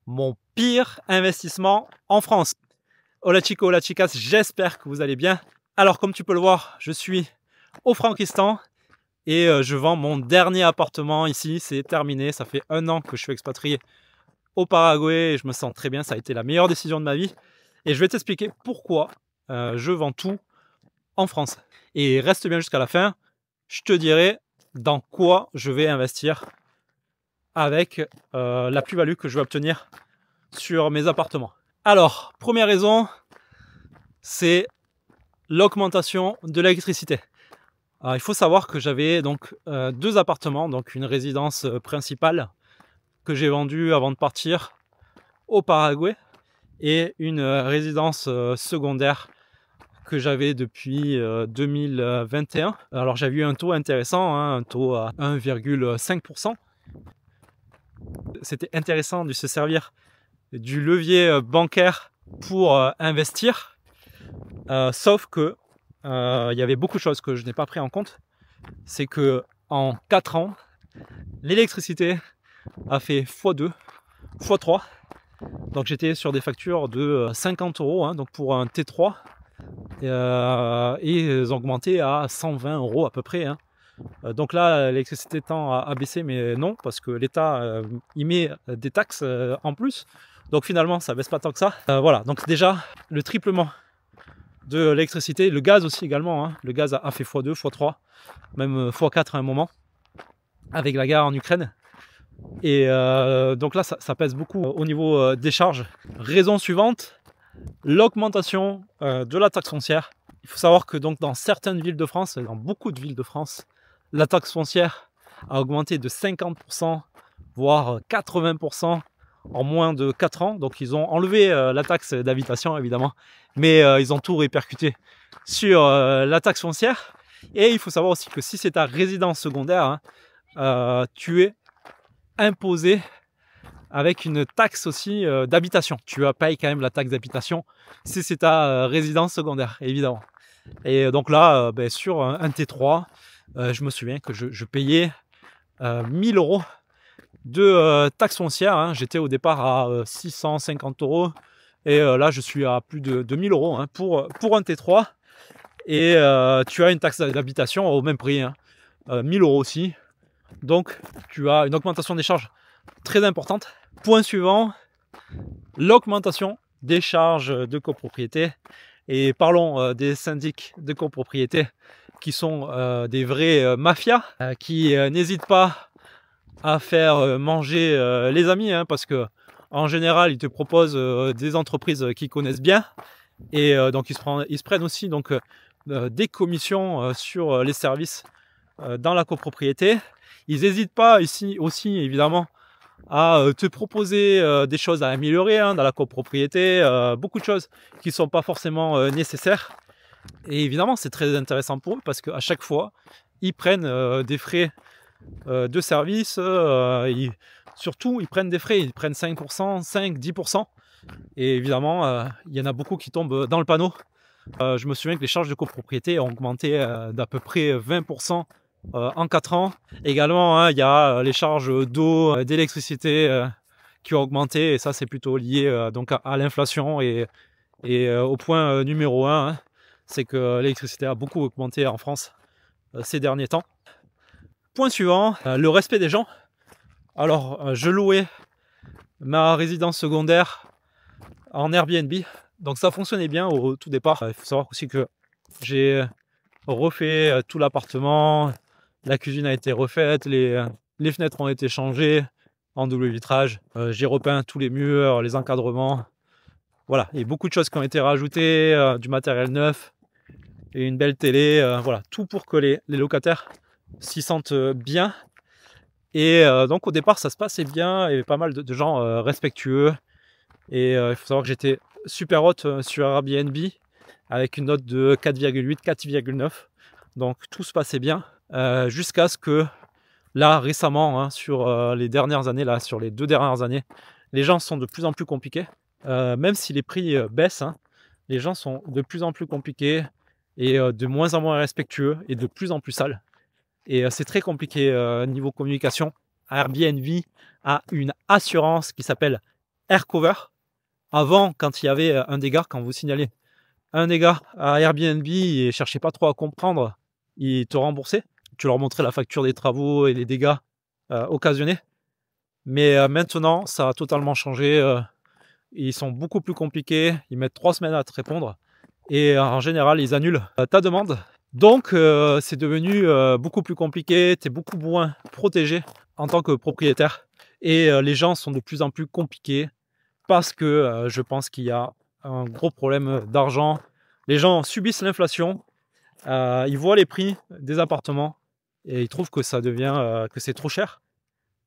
mon pire investissement en France. Hola chico, hola chicas, j'espère que vous allez bien. Alors comme tu peux le voir, je suis au Frankistan et je vends mon dernier appartement ici. C'est terminé, ça fait 1 an que je suis expatrié au Paraguay et je me sens très bien. Ça a été la meilleure décision de ma vie et je vais t'expliquer pourquoi je vends tout en France. Et reste bien jusqu'à la fin, je te dirai dans quoi je vais investir avec la plus-value que je vais obtenir sur mes appartements. Alors, première raison, c'est l'augmentation de l'électricité. Il faut savoir que j'avais donc 2 appartements, donc une résidence principale que j'ai vendue avant de partir au Paraguay et une résidence secondaire que j'avais depuis 2021. Alors j'avais eu un taux intéressant, un taux à 1,5%. C'était intéressant de se servir du levier bancaire pour investir, sauf que il y avait beaucoup de choses que je n'ai pas pris en compte. C'est que en 4 ans, l'électricité a fait x2, x3. Donc j'étais sur des factures de 50 €, donc pour un T3, et ils ont augmenté à 120 € à peu près. Donc là, l'électricité tend à baisser, mais non, parce que l'État y met des taxes en plus. Donc finalement, ça baisse pas tant que ça. Voilà, donc déjà, le triplement de l'électricité, le gaz aussi également. Le gaz a fait x2, x3, même x4 à un moment, avec la guerre en Ukraine. Et donc là, ça pèse beaucoup au niveau des charges. Raison suivante, l'augmentation de la taxe foncière. Il faut savoir que donc dans certaines villes de France, dans beaucoup de villes de France, la taxe foncière a augmenté de 50%, voire 80% en moins de 4 ans. Donc ils ont enlevé la taxe d'habitation évidemment, mais ils ont tout répercuté sur la taxe foncière. Et il faut savoir aussi que si c'est ta résidence secondaire, tu es imposé avec une taxe aussi d'habitation. Tu payes quand même la taxe d'habitation si c'est ta résidence secondaire, évidemment. Et donc là, sur un T3, je me souviens que je payais 1000 € de taxe foncière. J'étais au départ à 650 € et là je suis à plus de 2000 € pour un T3. Et tu as une taxe d'habitation au même prix, 1000 € aussi. Donc tu as une augmentation des charges très importante. Point suivant, l'augmentation des charges de copropriété. Et parlons des syndics de copropriété qui sont des vrais mafias qui n'hésitent pas à faire manger les amis, parce que en général ils te proposent des entreprises qu'ils connaissent bien et donc ils se prennent aussi donc des commissions sur les services dans la copropriété. Ils n'hésitent pas ici aussi évidemment à te proposer des choses à améliorer dans la copropriété, beaucoup de choses qui ne sont pas forcément nécessaires. Et évidemment, c'est très intéressant pour eux parce qu'à chaque fois, ils prennent des frais de service. Surtout, ils prennent des frais, ils prennent 5%, 5, 10%. Et évidemment, il y en a beaucoup qui tombent dans le panneau. Je me souviens que les charges de copropriété ont augmenté d'à peu près 20%. En 4 ans. Également, il y a les charges d'eau, d'électricité qui ont augmenté et ça c'est plutôt lié donc à l'inflation et au point numéro 1, c'est que l'électricité a beaucoup augmenté en France ces derniers temps. Point suivant, le respect des gens. Alors je louais ma résidence secondaire en Airbnb, donc ça fonctionnait bien au tout départ. Il faut savoir aussi que j'ai refait tout l'appartement. La cuisine a été refaite, les fenêtres ont été changées en double vitrage. J'ai repeint tous les murs, les encadrements. Voilà, il y a beaucoup de choses qui ont été rajoutées, du matériel neuf et une belle télé. Voilà, tout pour que les locataires s'y sentent bien. Et donc au départ, ça se passait bien. Il y avait pas mal de gens respectueux. Et il faut savoir que j'étais super haute sur Airbnb avec une note de 4,8, 4,9. Donc tout se passait bien. Jusqu'à ce que là récemment sur les dernières années, là sur les 2 dernières années, les gens sont de plus en plus compliqués, même si les prix baissent, les gens sont de plus en plus compliqués et de moins en moins respectueux et de plus en plus sales et c'est très compliqué niveau communication. Airbnb a une assurance qui s'appelle air cover. Avant, quand il y avait un dégât, quand vous signalez un dégât à Airbnb et cherchez pas trop à comprendre, ils te remboursaient. Tu leur montrais la facture des travaux et les dégâts occasionnés. Mais maintenant, ça a totalement changé. Ils sont beaucoup plus compliqués. Ils mettent 3 semaines à te répondre. Et en général, ils annulent ta demande. Donc, c'est devenu beaucoup plus compliqué. Tu es beaucoup moins protégé en tant que propriétaire. Et les gens sont de plus en plus compliqués parce que je pense qu'il y a un gros problème d'argent. Les gens subissent l'inflation. Ils voient les prix des appartements et ils trouvent que ça devient que c'est trop cher.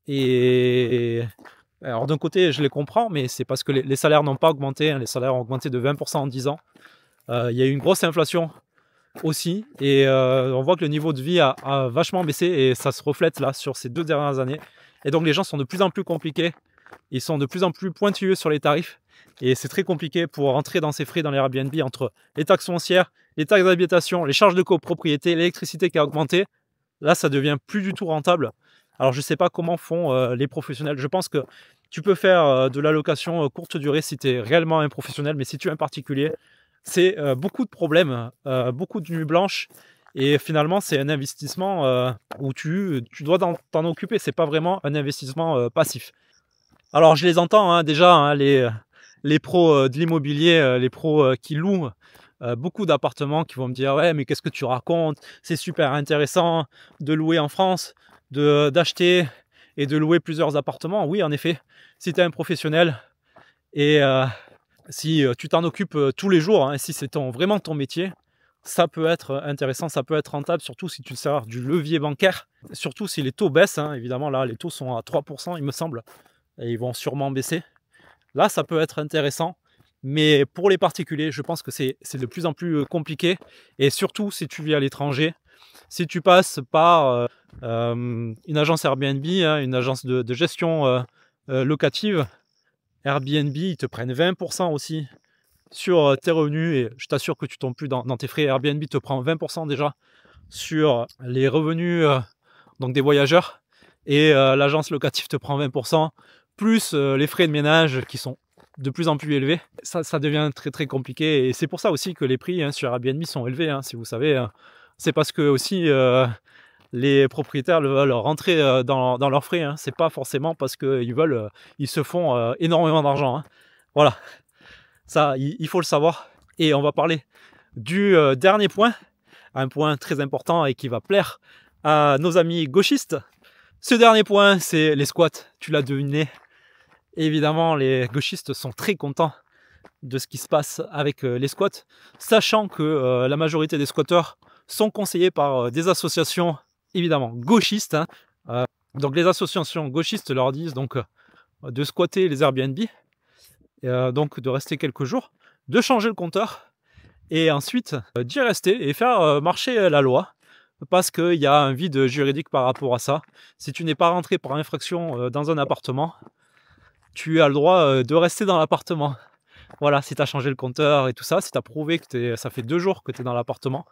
Et alors d'un côté, je les comprends, mais c'est parce que les salaires n'ont pas augmenté. Hein. Les salaires ont augmenté de 20% en 10 ans. Il y a eu une grosse inflation aussi. Et on voit que le niveau de vie a vachement baissé et ça se reflète là sur ces 2 dernières années. Et donc les gens sont de plus en plus compliqués. Ils sont de plus en plus pointilleux sur les tarifs. Et c'est très compliqué pour rentrer dans ces frais dans les Airbnb entre les taxes foncières, les taxes d'habitation, les charges de copropriété, l'électricité qui a augmenté. Là, ça devient plus du tout rentable. Alors, je ne sais pas comment font les professionnels. Je pense que tu peux faire de la location courte durée si tu es réellement un professionnel, mais si tu es un particulier, c'est beaucoup de problèmes, beaucoup de nuits blanches. Et finalement, c'est un investissement où tu dois t'en occuper. Ce n'est pas vraiment un investissement passif. Alors, je les entends hein, déjà, hein, les pros de l'immobilier, les pros qui louent beaucoup d'appartements qui vont me dire « Ouais, mais qu'est-ce que tu racontes? C'est super intéressant de louer en France, d'acheter et de louer plusieurs appartements. » Oui, en effet, si tu es un professionnel et si tu t'en occupes tous les jours, hein, si c'est vraiment ton métier, ça peut être intéressant, ça peut être rentable, surtout si tu sers du levier bancaire, surtout si les taux baissent. Hein, évidemment, là, les taux sont à 3%, il me semble, et ils vont sûrement baisser. Là, ça peut être intéressant, mais pour les particuliers, je pense que c'est de plus en plus compliqué. Et surtout, si tu vis à l'étranger, si tu passes par une agence Airbnb, hein, une agence de gestion locative, Airbnb, ils te prennent 20% aussi sur tes revenus. Et je t'assure que tu ne tombes plus dans tes frais. Airbnb te prend 20% déjà sur les revenus donc des voyageurs. Et l'agence locative te prend 20%. Plus les frais de ménage qui sont de plus en plus élevés, ça devient très très compliqué. Et c'est pour ça aussi que les prix hein, sur Airbnb sont élevés, hein, si vous savez. Hein. C'est parce que aussi les propriétaires veulent rentrer dans leurs frais. Hein. C'est pas forcément parce qu'ils se font énormément d'argent. Hein. Voilà, ça il faut le savoir. Et on va parler du dernier point, un point très important et qui va plaire à nos amis gauchistes. Ce dernier point, c'est les squats. Tu l'as deviné. Évidemment, les gauchistes sont très contents de ce qui se passe avec les squats, sachant que la majorité des squatteurs sont conseillés par des associations, évidemment, gauchistes. Hein. Donc les associations gauchistes leur disent donc de squatter les Airbnb, donc de rester quelques jours, de changer le compteur, et ensuite d'y rester et faire marcher la loi. Parce qu'il y a un vide juridique par rapport à ça. Si tu n'es pas rentré par infraction dans un appartement, tu as le droit de rester dans l'appartement. Voilà, si tu as changé le compteur et tout ça, si tu as prouvé que ça fait 2 jours que tu es dans l'appartement,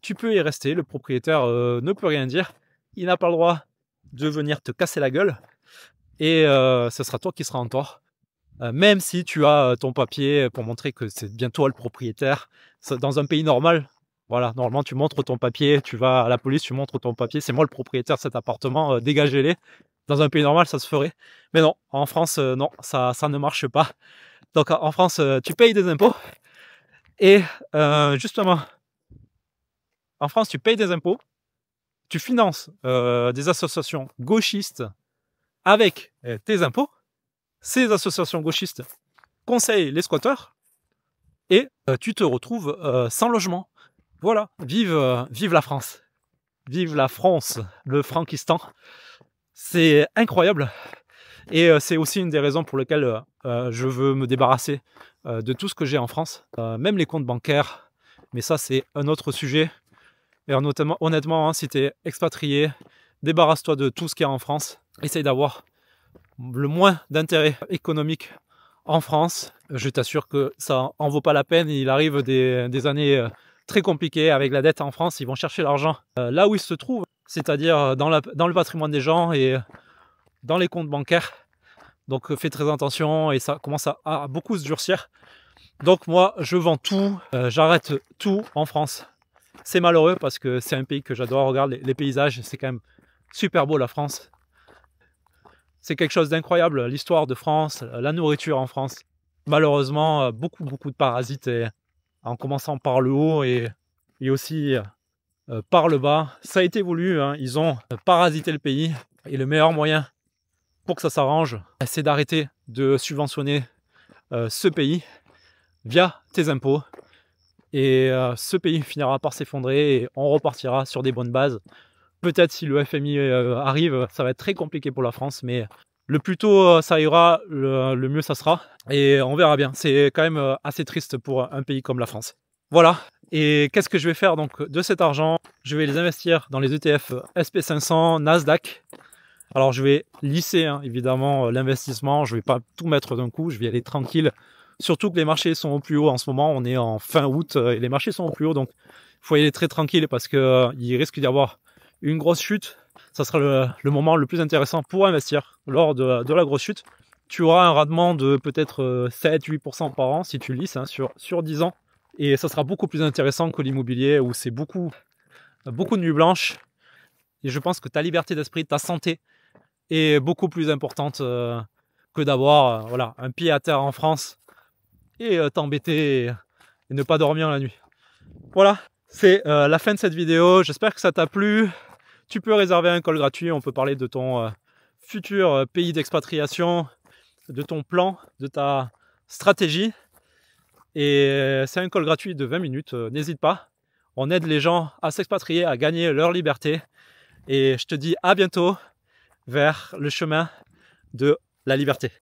tu peux y rester. Le propriétaire ne peut rien dire. Il n'a pas le droit de venir te casser la gueule. Et ce sera toi qui seras en tort. Même si tu as ton papier pour montrer que c'est bien toi le propriétaire. Dans un pays normal, voilà, normalement tu montres ton papier, tu vas à la police, tu montres ton papier, c'est moi le propriétaire de cet appartement, dégagez-les. Dans un pays normal, ça se ferait. Mais non, en France, non, ça ne marche pas. Donc en France, tu payes des impôts. Et justement, en France, tu payes des impôts, tu finances des associations gauchistes avec tes impôts. Ces associations gauchistes conseillent les squatteurs et tu te retrouves sans logement. Voilà, vive la France. Vive la France, le Frankistan. C'est incroyable. Et c'est aussi une des raisons pour lesquelles je veux me débarrasser de tout ce que j'ai en France. Même les comptes bancaires. Mais ça, c'est un autre sujet. Et notamment, honnêtement, hein, si tu es expatrié, débarrasse-toi de tout ce qu'il y a en France. Essaye d'avoir le moins d'intérêt économique en France. Je t'assure que ça en vaut pas la peine. Il arrive des années très compliquées avec la dette en France. Ils vont chercher l'argent là où il se trouve, c'est-à-dire dans le patrimoine des gens et dans les comptes bancaires. Donc fais très attention et ça commence à beaucoup se durcir. Donc moi, je vends tout, j'arrête tout en France. C'est malheureux parce que c'est un pays que j'adore. Regarde les paysages, c'est quand même super beau la France. C'est quelque chose d'incroyable, l'histoire de France, la nourriture en France. Malheureusement, beaucoup de parasites, et, en commençant par le haut et aussi par le bas. Ça a été voulu, hein. Ils ont parasité le pays et le meilleur moyen pour que ça s'arrange, c'est d'arrêter de subventionner ce pays via tes impôts. Et ce pays finira par s'effondrer et on repartira sur des bonnes bases. Peut-être si le FMI arrive, ça va être très compliqué pour la France, mais le plus tôt ça ira, le mieux ça sera. Et on verra bien. C'est quand même assez triste pour un pays comme la France. Voilà. Et qu'est-ce que je vais faire donc de cet argent? Je vais les investir dans les ETF SP500, Nasdaq. Alors je vais lisser hein, évidemment l'investissement. Je ne vais pas tout mettre d'un coup, je vais y aller tranquille. Surtout que les marchés sont au plus haut en ce moment. On est en fin août et les marchés sont au plus haut. Donc il faut y aller très tranquille parce qu'il risque d'y avoir une grosse chute. Ça sera le moment le plus intéressant pour investir lors de la grosse chute. Tu auras un rendement de peut-être 7-8% par an si tu lisses hein, sur 10 ans. Et ça sera beaucoup plus intéressant que l'immobilier où c'est beaucoup de nuits blanches. Et je pense que ta liberté d'esprit, ta santé est beaucoup plus importante que d'avoir voilà, un pied à terre en France et t'embêter et ne pas dormir la nuit. Voilà, c'est la fin de cette vidéo. J'espère que ça t'a plu. Tu peux réserver un call gratuit. On peut parler de ton futur pays d'expatriation, de ton plan, de ta stratégie. Et c'est un call gratuit de 20 minutes. N'hésite pas. On aide les gens à s'expatrier, à gagner leur liberté. Et je te dis à bientôt vers le chemin de la liberté.